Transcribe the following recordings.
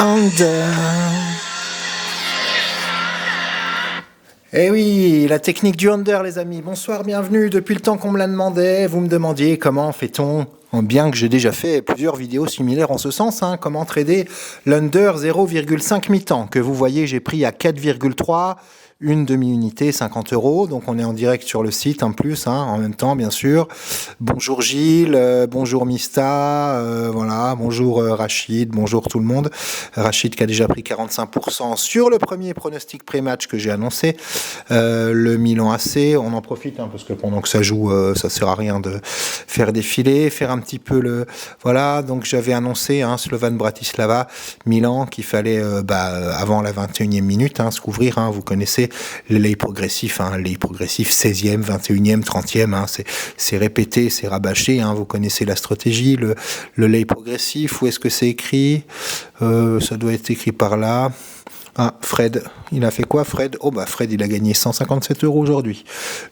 Under. Eh oui, la technique du under, les amis. Bonsoir, bienvenue. Depuis le temps qu'on me la demandait, vous me demandiez comment fait-on, bien que j'ai déjà fait plusieurs vidéos similaires en ce sens, comment trader l'under 0,5 mi-temps, que vous voyez, j'ai pris à 4,3, une demi-unité, 50 €. Donc on est en direct sur le site en plus, en même temps, bien sûr. Bonjour Gilles, bonjour Mista, voilà, bonjour Rachid, bonjour tout le monde. Rachid qui a déjà pris 45% sur le premier pronostic pré-match que j'ai annoncé, le Milan AC. On en profite parce que pendant que ça joue, ça sert à rien de faire défiler, faire un petit peu le... Voilà, donc j'avais annoncé Slovan Bratislava, Milan, qu'il fallait avant la 21e minute se couvrir, vous connaissez le lay progressif, lay progressif 16e, 21e, 30e, c'est répété, c'est rabâché, vous connaissez la stratégie, le lay progressif, où est-ce que c'est écrit, ça doit être écrit par là. Fred, il a fait quoi Fred? Fred il a gagné 157 € aujourd'hui.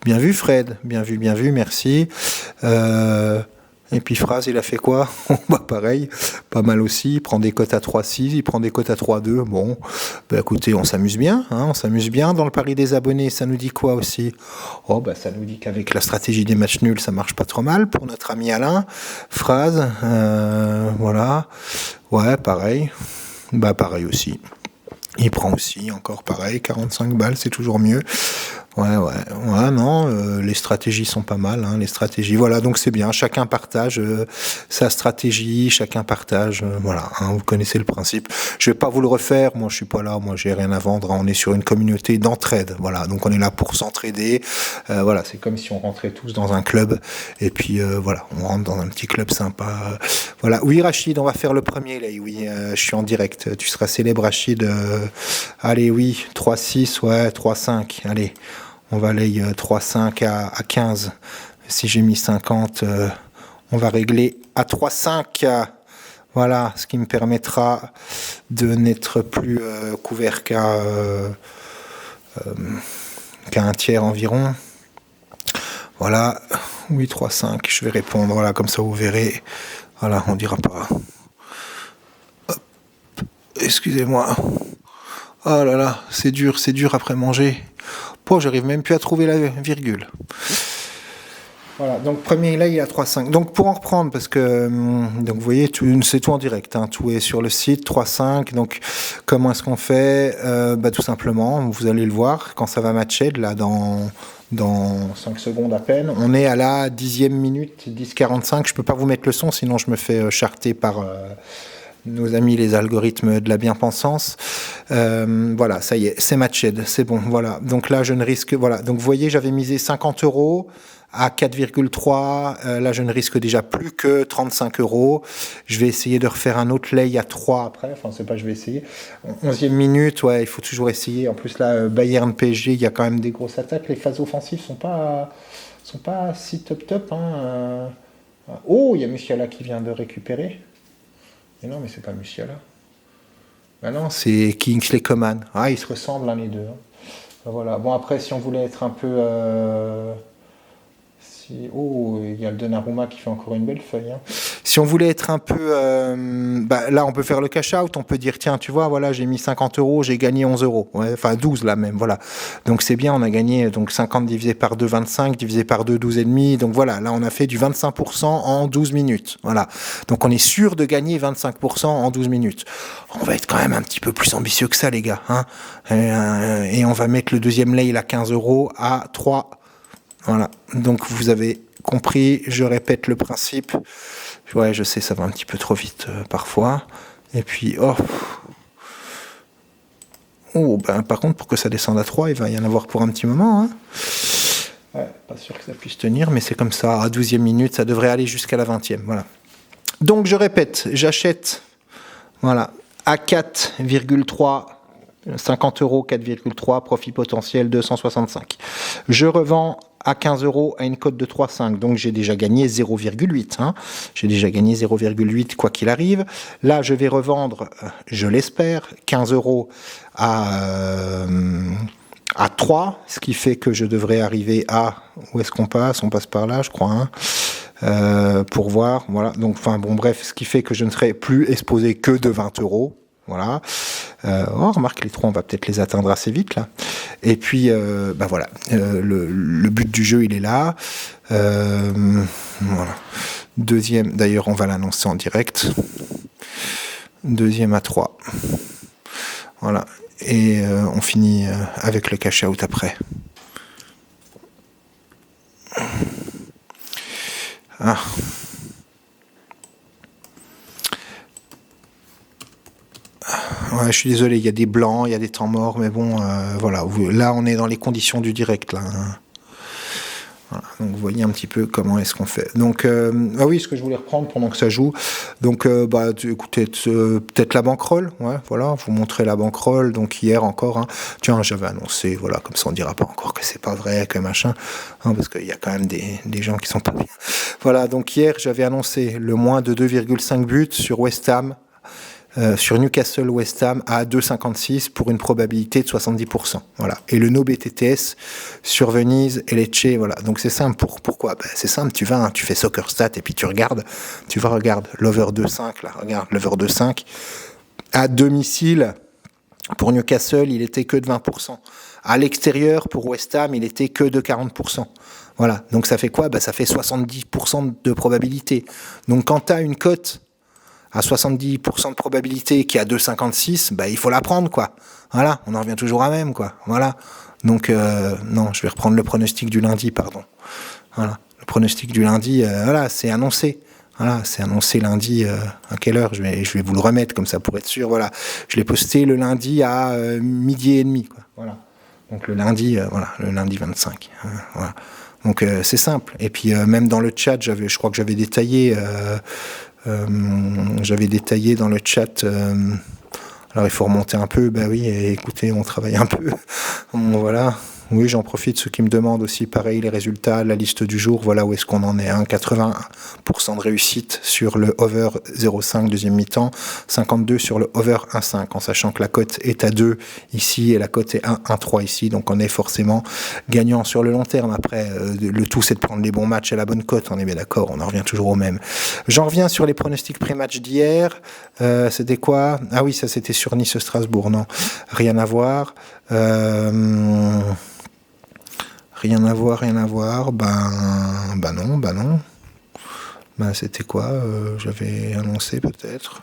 Bien vu Fred, bien vu, merci. Et puis Phrase, il a fait quoi? Pareil, pas mal aussi, il prend des cotes à 3,6, il prend des cotes à 3,2. Bon, écoutez, on s'amuse bien, on s'amuse bien dans le pari des abonnés. Ça nous dit quoi aussi? Ça nous dit qu'avec la stratégie des matchs nuls, ça marche pas trop mal pour notre ami Alain. Phrase, voilà, ouais, pareil, pareil aussi. Il prend aussi, encore pareil, 45 balles, c'est toujours mieux. Ouais, non, les stratégies sont pas mal, les stratégies, voilà, donc c'est bien, chacun partage sa stratégie, chacun partage, voilà, vous connaissez le principe. Je vais pas vous le refaire, moi je suis pas là, moi j'ai rien à vendre, on est sur une communauté d'entraide, voilà, donc on est là pour s'entraider, voilà, c'est comme si on rentrait tous dans un club, et puis voilà, on rentre dans un petit club sympa, voilà. Oui Rachid, on va faire le premier, là, oui, je suis en direct, tu seras célèbre Rachid, allez, oui, 3,6, ouais, 3,5, allez. On va aller 3,5 à 15. Si j'ai mis 50, on va régler à 3,5. Voilà, ce qui me permettra de n'être plus couvert qu'à un tiers environ. Voilà, oui, 3,5. Je vais répondre. Voilà, comme ça vous verrez. Voilà, on dira pas. Hop. Excusez-moi. Oh là là, c'est dur après manger. J'arrive même plus à trouver la virgule. Voilà, donc premier là il est à 3,5. Donc pour en reprendre, parce que donc vous voyez, c'est tout en direct, tout est sur le site, 3,5. Donc comment est-ce qu'on fait? Tout simplement, vous allez le voir quand ça va matcher, là dans 5 secondes à peine. On est à la 10e minute, 10,45. Je peux pas vous mettre le son, sinon je me fais charter par... nos amis les algorithmes de la bien-pensance. Voilà, ça y est, c'est matched, c'est bon, voilà. Donc là, je ne risque... Voilà, donc vous voyez, j'avais misé 50 € à 4,3. Là, je ne risque déjà plus que 35 €. Je vais essayer de refaire un autre lay à 3 après. Enfin, c'est pas je vais essayer. 11e minute, ouais, il faut toujours essayer. En plus, là, Bayern PSG, il y a quand même des grosses attaques. Les phases offensives sont pas si top. Oh, il y a Musiala qui vient de récupérer. Mais non, mais c'est pas Musiala. Non, c'est Kingsley Coman. Ils se ressemblent les deux. Voilà. Bon, après, si on voulait être un peu... il y a le Donnarumma qui fait encore une belle feuille. Si on voulait être un peu... là, on peut faire le cash-out. On peut dire, tiens, tu vois, voilà, j'ai mis 50 €, j'ai gagné 11 €. Ouais, enfin, 12 là même, voilà. Donc, c'est bien, on a gagné 50 divisé par 2, 25, divisé par 2, 12,5. Donc, voilà, là, on a fait du 25% en 12 minutes. Voilà. Donc, on est sûr de gagner 25% en 12 minutes. On va être quand même un petit peu plus ambitieux que ça, les gars. Et on va mettre le deuxième lay à 15 € à 3. Voilà, donc vous avez compris, je répète le principe. Ouais, je sais, ça va un petit peu trop vite parfois. Et puis, par contre, pour que ça descende à 3, il va y en avoir pour un petit moment. Ouais, pas sûr que ça puisse tenir, mais c'est comme ça. À 12e minute, ça devrait aller jusqu'à la 20e. Voilà. Donc, je répète, j'achète à 4,3. 50 €, 4,3, profit potentiel 265. Je revends à 15 € à une cote de 3,5. Donc j'ai déjà gagné 0,8. J'ai déjà gagné 0,8 quoi qu'il arrive. Là, je vais revendre, je l'espère, 15 € à 3, ce qui fait que je devrais arriver à... Où est-ce qu'on passe? On passe par là, je crois. Pour voir. Voilà. Donc, bref, ce qui fait que je ne serai plus exposé que de 20 €. Voilà. Remarque, les 3, on va peut-être les atteindre assez vite, là. Et puis, voilà. Le but du jeu, il est là. Voilà. Deuxième, d'ailleurs, on va l'annoncer en direct. Deuxième à 3. Voilà. Et on finit avec le cash out après. Ah. Ouais, je suis désolé, il y a des blancs, il y a des temps morts, mais bon, voilà. Là, on est dans les conditions du direct, là. Voilà, donc vous voyez un petit peu comment est-ce qu'on fait. Donc, oui, ce que je voulais reprendre pendant que ça joue. Donc, écoutez, peut-être la banquerolle. Ouais, voilà, vous montrez la banquerolle. Donc hier encore, hein, tiens, j'avais annoncé, voilà, comme ça on dira pas encore que c'est pas vrai, que machin, hein, parce qu'il y a quand même des gens qui sont pas bien. Voilà, donc hier j'avais annoncé le moins de 2,5 buts sur West Ham. Sur Newcastle West Ham à 2,56 pour une probabilité de 70%. Voilà. Et le no BTTS sur Venise et Lecce. Voilà. Donc c'est simple. Pourquoi c'est simple. Tu vas, hein, tu fais SoccerStat et puis tu regardes. Tu vas regarde l'over 2,5 là. Regarde l'over 2,5 à domicile pour Newcastle, il était que de 20%. À l'extérieur pour West Ham, il était que de 40%. Voilà. Donc ça fait quoi ? Ça fait 70% de probabilité. Donc quand tu as une cote à 70% de probabilité qui a 2,56, il faut la prendre, quoi. Voilà, on en revient toujours à même, quoi. Voilà. Donc, non, je vais reprendre le pronostic du lundi, pardon. Voilà. Le pronostic du lundi, voilà, c'est annoncé. Voilà, c'est annoncé lundi, à quelle heure je vais vous le remettre, comme ça, pour être sûr. Voilà. Je l'ai posté le lundi à 12h30, quoi. Voilà. Donc, le lundi 25. Voilà. Donc, c'est simple. Et puis, même dans le chat, je crois que j'avais détaillé... j'avais détaillé dans le chat, alors il faut remonter un peu, oui, et écoutez, on travaille un peu, voilà, oui, j'en profite, ceux qui me demandent aussi, pareil, les résultats, la liste du jour, voilà où est-ce qu'on en est, 80% de réussite sur le over 0,5 deuxième mi-temps, 52 sur le over 1,5, en sachant que la cote est à 2 ici, et la cote est 1,3 ici, donc on est forcément gagnant sur le long terme. Après, le tout c'est de prendre les bons matchs à la bonne cote, on est bien d'accord, on en revient toujours au même. J'en reviens sur les pronostics pré-match d'hier, c'était quoi ? Ah oui, ça c'était sur Nice-Strasbourg, non, rien à voir. Rien à voir. Non. C'était quoi ? J'avais annoncé peut-être.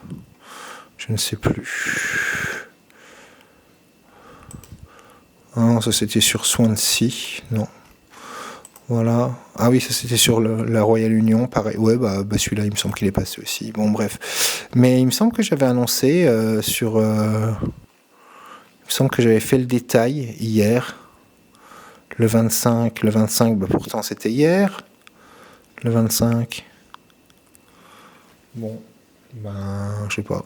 Je ne sais plus. Non, ça c'était sur Swansea. Non. Voilà. Ah oui, ça c'était sur la Royal Union. Pareil. Ouais, celui-là, il me semble qu'il est passé aussi. Bon, bref. Mais il me semble que j'avais annoncé sur... il me semble que j'avais fait le détail hier. Le 25, pourtant c'était hier. Le 25. Bon, je sais pas.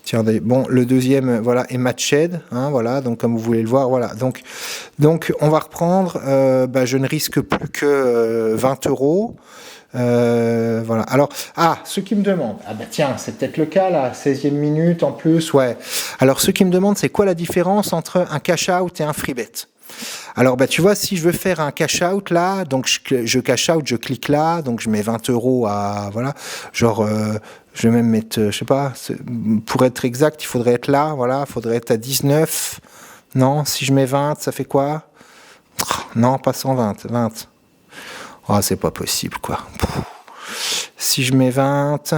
Tiens, bon, le deuxième, voilà, est Matched, hein, voilà, donc comme vous voulez le voir, voilà. Donc on va reprendre, je ne risque plus que 20 €. Voilà. Alors, ceux qui me demandent, tiens, c'est peut-être le cas, là, 16e minute en plus, ouais. Alors, ceux qui me demandent, c'est quoi la différence entre un cash-out et un free bet ? Alors, tu vois, si je veux faire un cash-out, là, donc je cash-out, je clique là, donc je mets 20 € à, voilà, genre, je vais même mettre, je sais pas, pour être exact, il faudrait être là, voilà, il faudrait être à 19. Non, si je mets 20, ça fait quoi ? Non, pas 120, 20. Oh, c'est pas possible, quoi. Si je mets 20...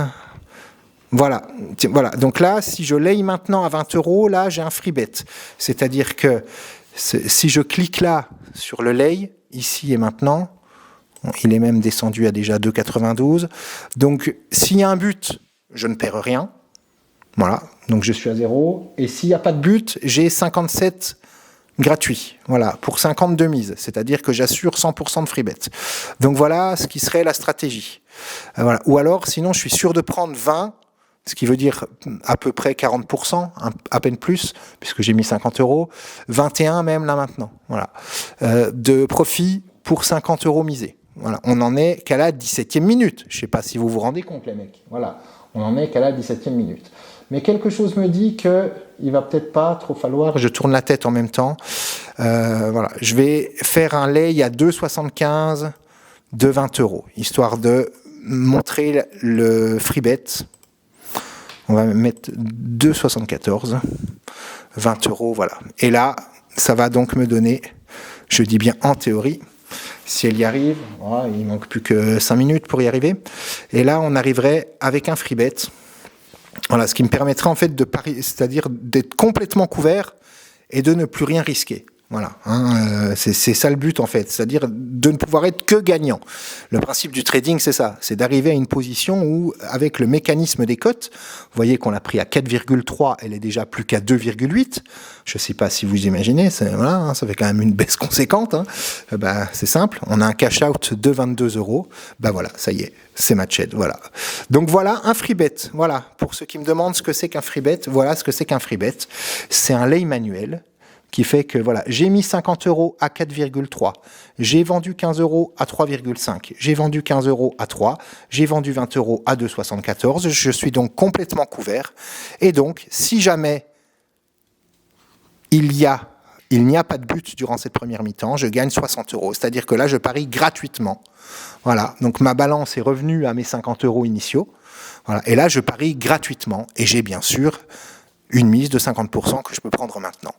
Voilà. Donc là, si je laye maintenant à 20 €, là, j'ai un free bet. C'est-à-dire que si je clique là sur le lay, ici et maintenant, il est même descendu à déjà 2,92. Donc, s'il y a un but, je ne perds rien. Voilà. Donc, je suis à 0. Et s'il n'y a pas de but, j'ai 57 gratuit. Voilà. Pour 50 de mise. C'est-à-dire que j'assure 100% de free bet. Donc, voilà ce qui serait la stratégie. Voilà. Ou alors, sinon, je suis sûr de prendre 20, ce qui veut dire à peu près 40%, à peine plus, puisque j'ai mis 50 €, 21 même là maintenant, voilà, de profit pour 50 € misés. Voilà, on en est qu'à la 17e minute. Je ne sais pas si vous vous rendez compte, les mecs. Voilà, on en est qu'à la 17e minute. Mais quelque chose me dit qu'il va peut-être pas trop falloir. Je tourne la tête en même temps. Voilà, je vais faire un lay à 2,75 de 20 €, histoire de montrer le free bet. On va mettre 2,74, 20 euros, voilà. Et là, ça va donc me donner, je dis bien en théorie, si elle y arrive, voilà, il manque plus que 5 minutes pour y arriver. Et là, on arriverait avec un free bet. Voilà, ce qui me permettrait en fait de parier, c'est-à-dire d'être complètement couvert et de ne plus rien risquer. Voilà, c'est ça le but en fait, c'est-à-dire de ne pouvoir être que gagnant. Le principe du trading, c'est ça, c'est d'arriver à une position où, avec le mécanisme des cotes, vous voyez qu'on l'a pris à 4,3, elle est déjà plus qu'à 2,8. Je ne sais pas si vous imaginez, voilà, ça fait quand même une baisse conséquente. C'est simple, on a un cash out de 22 euros. Voilà, ça y est, c'est matched. Voilà. Donc voilà un free bet. Voilà, pour ceux qui me demandent ce que c'est qu'un free bet, voilà ce que c'est qu'un free bet. C'est un lay manuel qui fait que voilà, j'ai mis 50 euros à 4,3, j'ai vendu 15 euros à 3,5, j'ai vendu 15 euros à 3, j'ai vendu 20 euros à 2,74, je suis donc complètement couvert. Et donc, si jamais il n'y a pas de but durant cette première mi-temps, je gagne 60 euros. C'est-à-dire que là, je parie gratuitement. Voilà, donc ma balance est revenue à mes 50 euros initiaux. Voilà, et là, je parie gratuitement. Et j'ai bien sûr une mise de 50% que je peux prendre maintenant.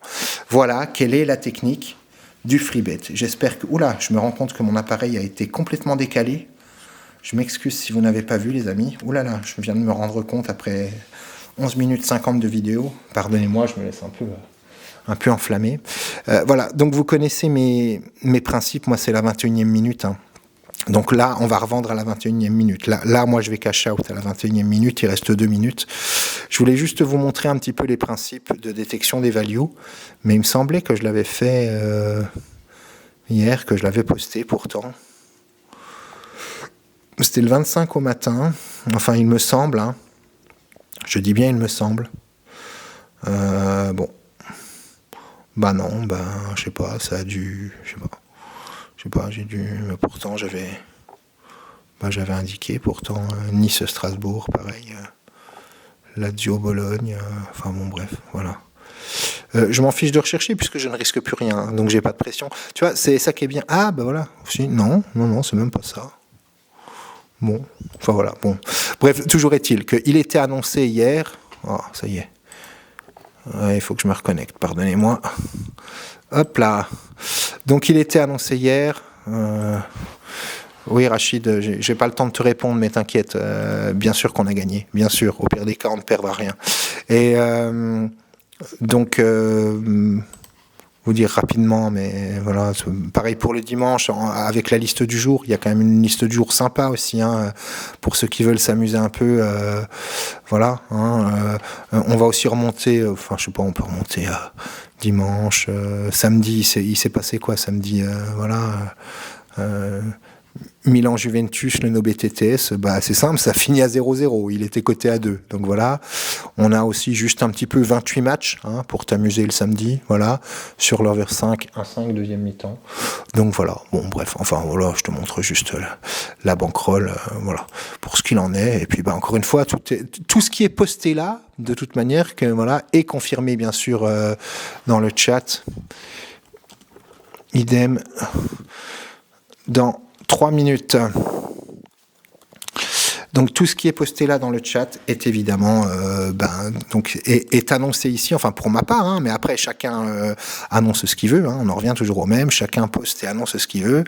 Voilà quelle est la technique du free bet. J'espère que... Oula, je me rends compte que mon appareil a été complètement décalé. Je m'excuse si vous n'avez pas vu, les amis. Oula là, je viens de me rendre compte après 11 minutes 50 de vidéo. Pardonnez-moi, je me laisse un peu enflammé. Voilà, donc vous connaissez mes principes. Moi, c'est la 21e minute. Donc là, on va revendre à la 21e minute. Là, moi, je vais cash out à la 21e minute. Il reste 2 minutes. Je voulais juste vous montrer un petit peu les principes de détection des values. Mais il me semblait que je l'avais fait hier, que je l'avais posté pourtant. C'était le 25 au matin. Enfin, il me semble. Je dis bien il me semble. Bon. Non, je sais pas. Ça a dû... Je sais pas, j'ai dû... Mais pourtant, j'avais indiqué, pourtant, Nice-Strasbourg, pareil, Lazio-Bologne, enfin bon, bref, voilà. Je m'en fiche de rechercher puisque je ne risque plus rien, donc j'ai pas de pression. Tu vois, c'est ça qui est bien. Ah, voilà. Non, c'est même pas ça. Bon, enfin voilà, bon. Bref, toujours est-il qu'il était annoncé hier. Oh, ça y est. Il faut que je me reconnecte, pardonnez-moi. Hop là. Donc il était annoncé hier. Oui, Rachid, j'ai pas le temps de te répondre, mais t'inquiète. Bien sûr qu'on a gagné. Bien sûr. Au pire des cas, on ne perdra rien. Et donc, vous dire rapidement, mais voilà, pareil pour le dimanche, avec la liste du jour. Il y a quand même une liste du jour sympa aussi, pour ceux qui veulent s'amuser un peu. Voilà. On va aussi remonter. Enfin, je sais pas, on peut remonter à dimanche, samedi. Il s'est passé quoi samedi? Voilà. Milan-Juventus, le Nobé TTS, c'est simple, ça finit à 0-0. Il était coté à 2. Donc voilà. On a aussi juste un petit peu 28 matchs pour t'amuser le samedi. Voilà. Sur l'over 5, 1-5, deuxième mi-temps. Donc voilà. Bon, bref. Enfin, voilà, je te montre juste la banquerolle. Voilà. Pour ce qu'il en est. Et puis, encore une fois, tout ce qui est posté là, de toute manière, est confirmé, bien sûr, dans le chat. Idem. Dans 3 minutes. Donc tout ce qui est posté là dans le chat est évidemment est annoncé ici, enfin pour ma part, mais après chacun annonce ce qu'il veut, on en revient toujours au même, chacun poste et annonce ce qu'il veut.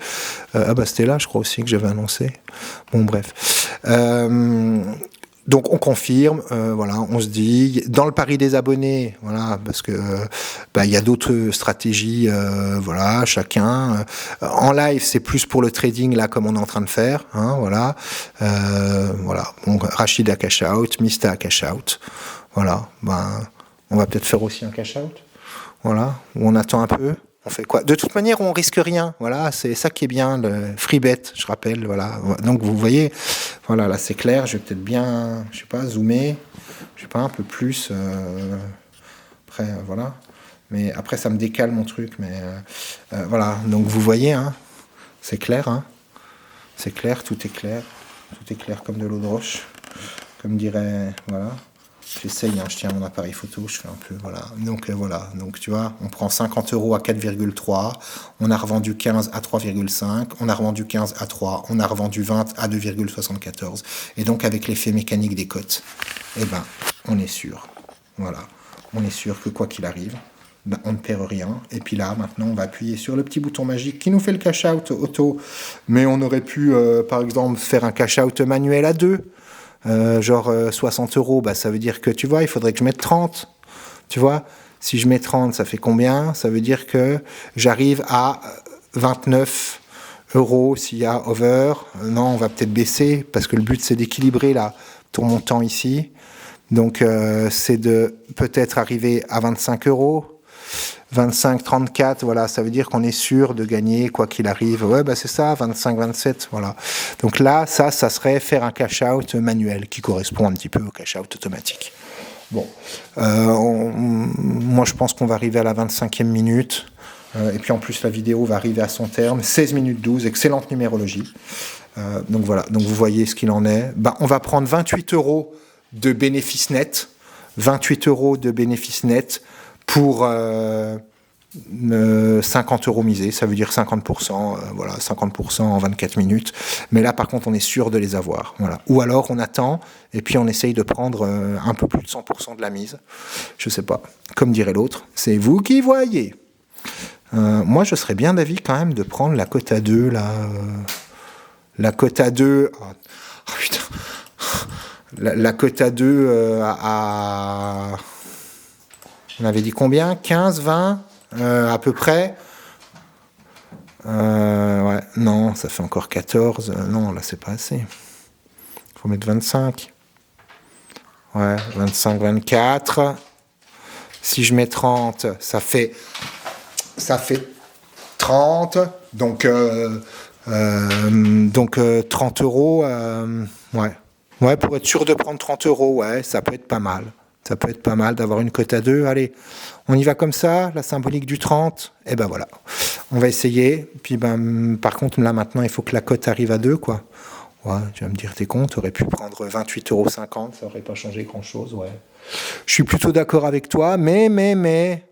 C'était là, je crois aussi que j'avais annoncé. Bon bref. Donc on confirme, on se dit dans le pari des abonnés, voilà, parce que il y a d'autres stratégies, chacun. En live, c'est plus pour le trading là, comme on est en train de faire, voilà. Bon, Rachid a cash out, Mista a cash out, voilà. On va peut-être faire aussi un cash out, voilà, où on attend un peu. On fait quoi? De toute manière, on risque rien. Voilà, c'est ça qui est bien, le free bet, je rappelle. Voilà. Donc vous voyez, voilà, là c'est clair. Je vais peut-être bien, je sais pas, zoomer, je sais pas, un peu plus. Après, voilà. Mais après, ça me décale mon truc. Mais voilà. Donc vous voyez, c'est clair. C'est clair, tout est clair. Tout est clair comme de l'eau de roche. Comme dirait, voilà. J'essaye, hein, je tiens mon appareil photo, je fais un peu, voilà. Donc voilà, donc tu vois, on prend 50 € à 4,3, on a revendu 15 à 3,5, on a revendu 15 à 3, on a revendu 20 à 2,74. Et donc avec l'effet mécanique des cotes, eh ben, on est sûr, voilà, on est sûr que quoi qu'il arrive, ben, on ne perd rien. Et puis là, maintenant, on va appuyer sur le petit bouton magique qui nous fait le cash-out auto. Mais on aurait pu, par exemple, faire un cash-out manuel à 2. Genre 60 €, bah, ça veut dire que, tu vois, il faudrait que je mette 30. Tu vois, si je mets 30, ça fait combien? Ça veut dire que j'arrive à 29 € s'il y a over. Non, on va peut-être baisser, parce que le but, c'est d'équilibrer là, ton montant ici. Donc, c'est de peut-être arriver à 25 €. 25, 34, voilà, ça veut dire qu'on est sûr de gagner quoi qu'il arrive. Ouais, bah c'est ça, 25, 27, voilà. Donc là, ça serait faire un cash-out manuel qui correspond un petit peu au cash-out automatique. Bon, moi je pense qu'on va arriver à la 25e minute. Et puis en plus, la vidéo va arriver à son terme. 16 minutes 12, excellente numérologie. Donc voilà, donc vous voyez ce qu'il en est. Ben, on va prendre 28 € de bénéfice net. 28 € de bénéfice net pour 50 € misés, ça veut dire 50%, voilà, 50% en 24 minutes. Mais là, par contre, on est sûr de les avoir. Voilà. Ou alors, on attend et puis on essaye de prendre un peu plus de 100% de la mise. Je sais pas. Comme dirait l'autre, c'est vous qui voyez. Moi, je serais bien d'avis quand même de prendre la cote à 2, là. La cote à 2... Oh, putain. La cote à 2 à... On avait dit combien? 15, 20 à peu près. Ouais, non, ça fait encore 14. Non, là, c'est pas assez. Il faut mettre 25. Ouais, 25, 24. Si je mets 30, ça fait 30. Donc 30 €. Ouais. Ouais, pour être sûr de prendre 30 €, ouais, ça peut être pas mal. Ça peut être pas mal d'avoir une cote à 2. Allez, on y va comme ça, la symbolique du 30. Et ben voilà, on va essayer. Puis ben, par contre, là maintenant, il faut que la cote arrive à 2, quoi. Ouais, tu vas me dire, t'es con, t'aurais pu prendre 28,50 €, ça aurait pas changé grand-chose, ouais. Je suis plutôt d'accord avec toi, mais,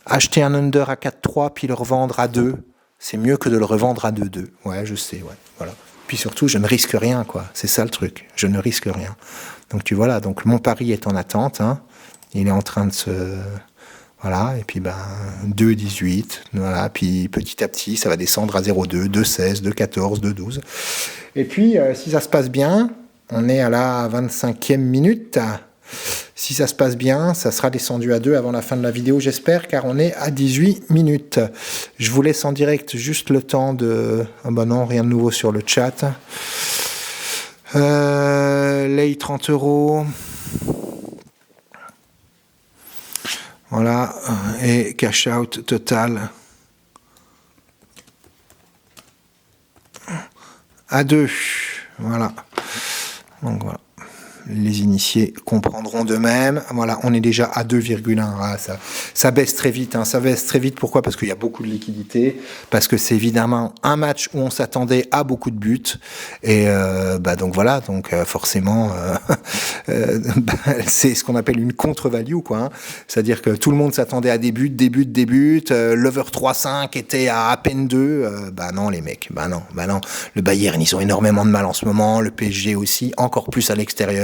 acheter un under à 4,3 puis le revendre à 2, c'est mieux que de le revendre à 2,2. Ouais, je sais, ouais, voilà. Puis surtout, je ne risque rien, quoi. C'est ça le truc, je ne risque rien. Donc tu vois là, donc mon pari est en attente, hein. Il est en train de se... Voilà, et puis 2,18, voilà, puis petit à petit, ça va descendre à 0,2, 2,16, 2,14, 2,12. Et puis, si ça se passe bien, on est à la 25e minute. Si ça se passe bien, ça sera descendu à 2 avant la fin de la vidéo, j'espère, car on est à 18 minutes. Je vous laisse en direct juste le temps de... Ah bah non, rien de nouveau sur le chat. Lay 30 €. Voilà, et cash out total à 2. Voilà. Donc voilà. Les initiés comprendront de même. Voilà, on est déjà à 2,1. Ah, ça baisse très vite. Hein. Ça baisse très vite. Pourquoi? Parce qu'il y a beaucoup de liquidités. Parce que c'est évidemment un match où on s'attendait à beaucoup de buts. Et donc voilà. Donc forcément, c'est ce qu'on appelle une contre-value, quoi. Hein. C'est-à-dire que tout le monde s'attendait à des buts. L'over 3,5 était à peine 2. Non, les mecs. Non. Le Bayern, ils ont énormément de mal en ce moment. Le PSG aussi, encore plus à l'extérieur.